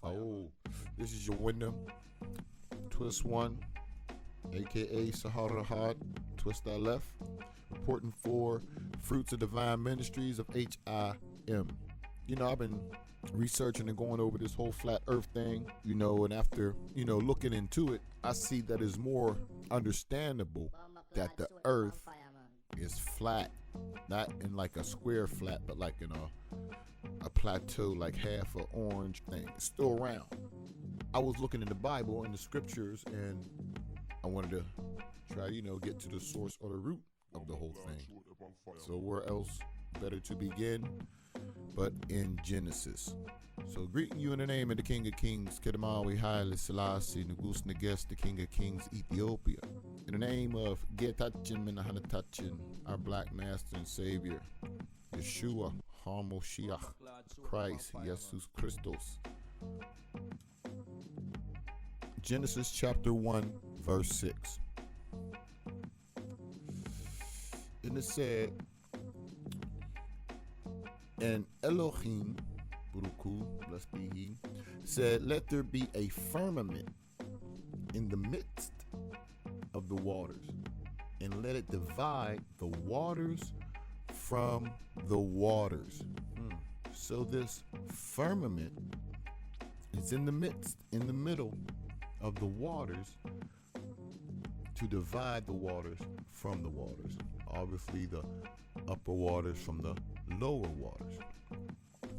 Oh, this is your winner. Twist one, aka Sahara Hard. Twist that left. Reporting for Fruits of Divine Ministries of H.I.M. You know, I've been researching and going over this whole flat earth thing, and after, looking into it, I see that it's more understandable that the earth is flat, not in like a square flat, but like in a plateau, like half an orange thing. It's still round. I was looking in the Bible and the scriptures, and I wanted to try, get to the source or the root of the whole thing. So where else better to begin but in Genesis? So greeting you in the name of the King of Kings, Kedemawi Haile Selassie, Nugus Neges, the King of Kings, Ethiopia. In the name of Getachin Menahanatachin, our Black Master and Savior, Yeshua, HaMoshiach, Christ, Jesus Christos. Genesis chapter 1, verse 6. And it said, and Elohim, Buruku, blessed be he, said, let there be a firmament in the midst of the waters, and let it divide the waters from the waters. So this firmament is in the midst, in the middle of the waters, to divide the waters from the waters. Obviously the upper waters from the lower waters.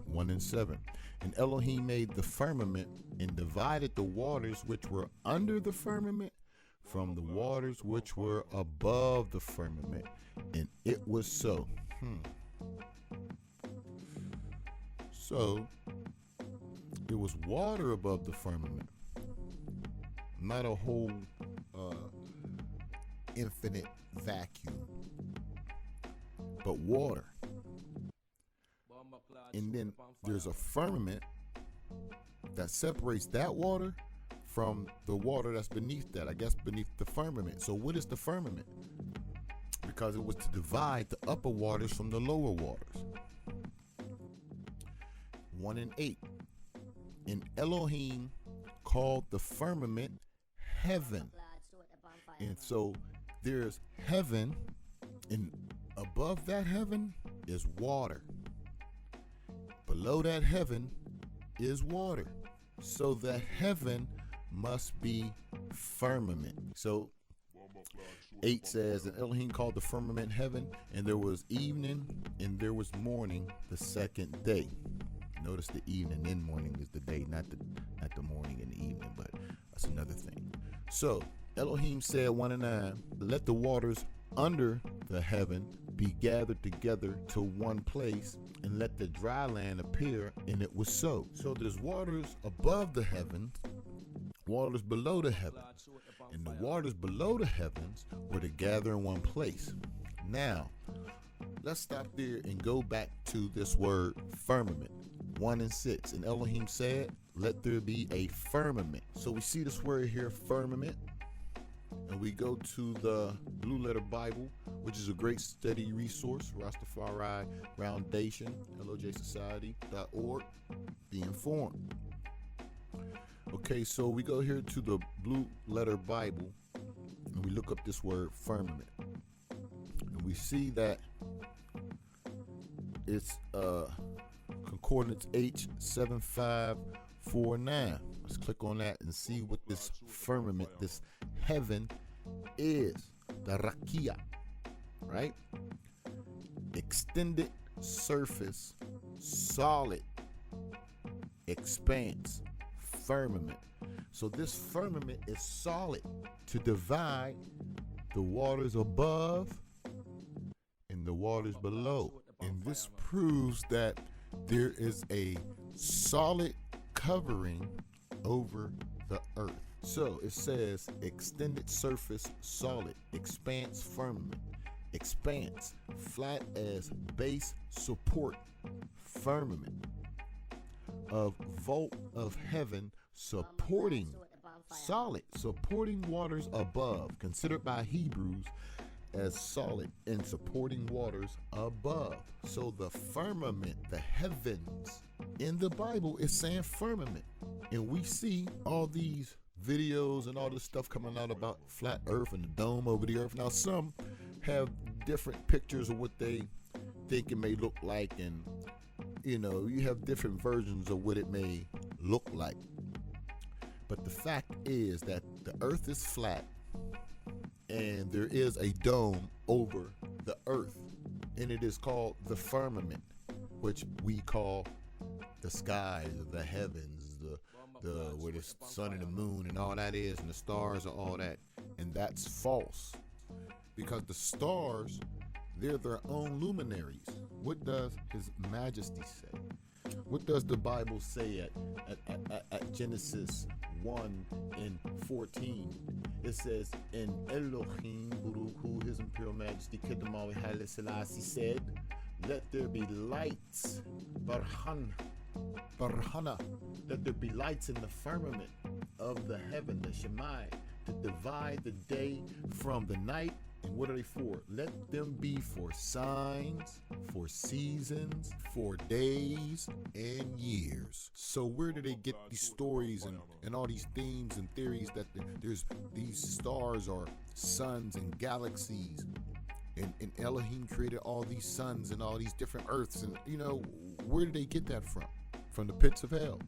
1 and 7. And Elohim made the firmament and divided the waters which were under the firmament from the waters which were above the firmament. And it was so. So it was water above the firmament, not a whole infinite vacuum, but water. And then there's a firmament that separates that water from the water that's beneath that, I guess beneath the firmament. So what is the firmament? Because it was to divide the upper waters from the lower waters. 1 and 8. And Elohim called the firmament heaven. And so there's heaven, and above that heaven is water. Below that heaven is water. So the heaven must be firmament. So 8 says, and Elohim called the firmament heaven, and there was evening and there was morning the second day. Notice the evening and morning is the day, not the morning and the evening, but that's another thing. So Elohim said, 1 and 9, let the waters under the heaven be gathered together to one place, and let the dry land appear, and it was so. So there's waters above the heavens, waters below the heavens, and the waters below the heavens were to gather in one place. Now, let's stop there and go back to this word firmament. 1 and 6. And Elohim said, let there be a firmament. So we see this word here, firmament, and we go to the Blue Letter Bible, which is a great study resource, Rastafari Foundation, LOJSociety.org. Be informed. Okay, so we go here to the Blue Letter Bible, and we look up this word firmament, and we see that it's concordance H7549. Let's click on that and see what this firmament, this heaven is. The rakia, right? Extended surface, solid expanse, firmament. So this firmament is solid to divide the waters above and the waters below. And this proves that there is a solid covering over the earth. So it says extended surface, solid, expanse, firmament. Expanse, flat as base support, firmament of vault of heaven, supporting, solid, supporting waters above, considered by Hebrews as solid and supporting waters above. So the firmament, the heavens, in the Bible it's saying firmament. And we see all these videos and all this stuff coming out about flat earth and the dome over the earth. Now some have different pictures of what they think it may look like, and you have different versions of what it may look like. But the fact is that the earth is flat and there is a dome over the earth, and it is called the firmament, which we call the skies, the heavens, the where the sun and the moon and all that is, and the stars and all that. And that's false, because the stars, they're their own luminaries. What does His Majesty say? What does the Bible say at Genesis 1:14? It says, "In Elohim Buruku, His Imperial Majesty Kedamawi Haile Selassie said, let there be lights, Barhana, let there be lights in the firmament of the heaven, the Shemai, to divide the day from the night." And what are they for? Let them be for signs, for seasons, for days and years. So where do they get these stories and all these themes and theories that there's these stars are suns and galaxies, and Elohim created all these suns and all these different earths? And where do they get that from? From the pits of hell.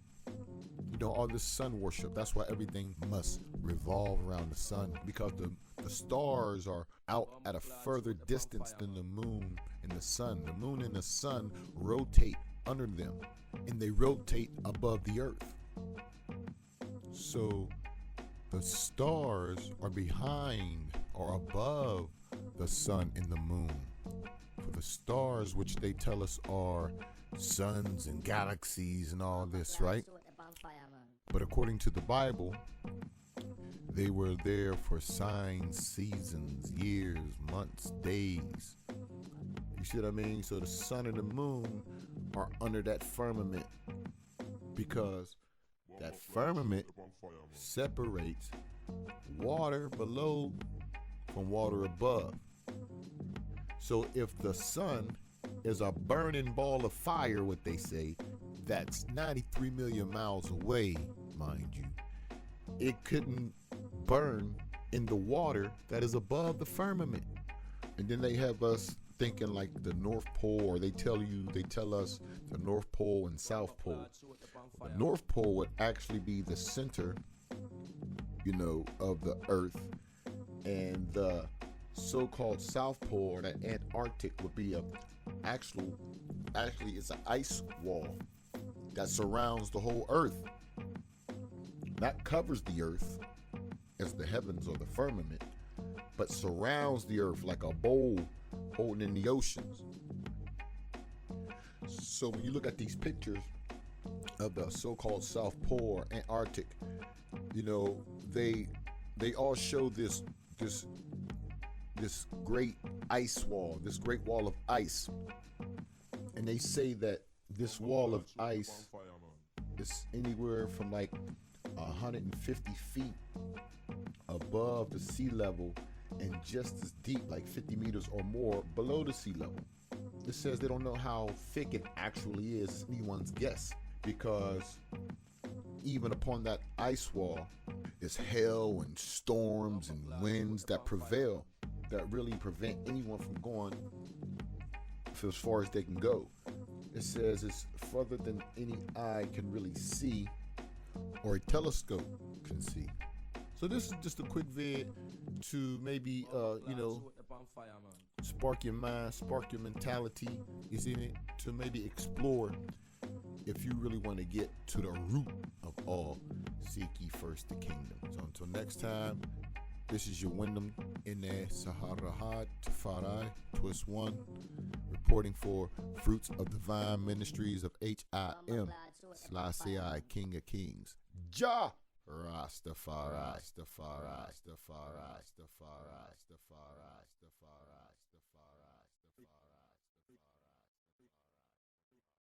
All this sun worship. That's why everything must revolve around the sun, because the stars are out at a further distance than the moon and the sun. The moon and the sun rotate under them, and they rotate above the earth. So the stars are behind or above the sun and the moon. For the stars, which they tell us are suns and galaxies and all this, right? But according to the Bible, they were there for signs, seasons, years, months, days. You see what I mean? So the sun and the moon are under that firmament, because that firmament separates water below from water above. So if the sun is a burning ball of fire, what they say, that's 93 million miles away, mind you, it couldn't burn in the water that is above the firmament. And then they have us thinking like the North Pole, or they tell us the North Pole and South Pole. The North Pole would actually be the center, of the earth, and the so-called South Pole, or the Antarctic, would be actually it's an ice wall that surrounds the whole earth. Not covers the earth as the heavens or the firmament, but surrounds the earth like a bowl holding in the oceans. So when you look at these pictures of the so-called South Pole or Antarctic, they all show this great ice wall, this great wall of ice. And they say that this wall of ice is anywhere from like 150 feet above the sea level, and just as deep, like 50 meters or more below the sea level. It says they don't know how thick it actually is. It's anyone's guess, because even upon that ice wall is hail and storms and winds that prevail, that really prevent anyone from going as far as they can go. It says it's further than any eye can really see, or a telescope can see. So this is just a quick vid to maybe spark your mind, spark your mentality, is in it, to maybe explore if you really want to get to the root of all. Seek ye first the kingdom. So until next time, this is your Wyndham Ine Saharahad Tafarai, Twist 1, reporting for Fruits of Divine Ministries of H.I.M, Selassie I, King of Kings. Jah Rastafari, Rastafari, Rastafari, Rastafari, Rastafari, Rastafari.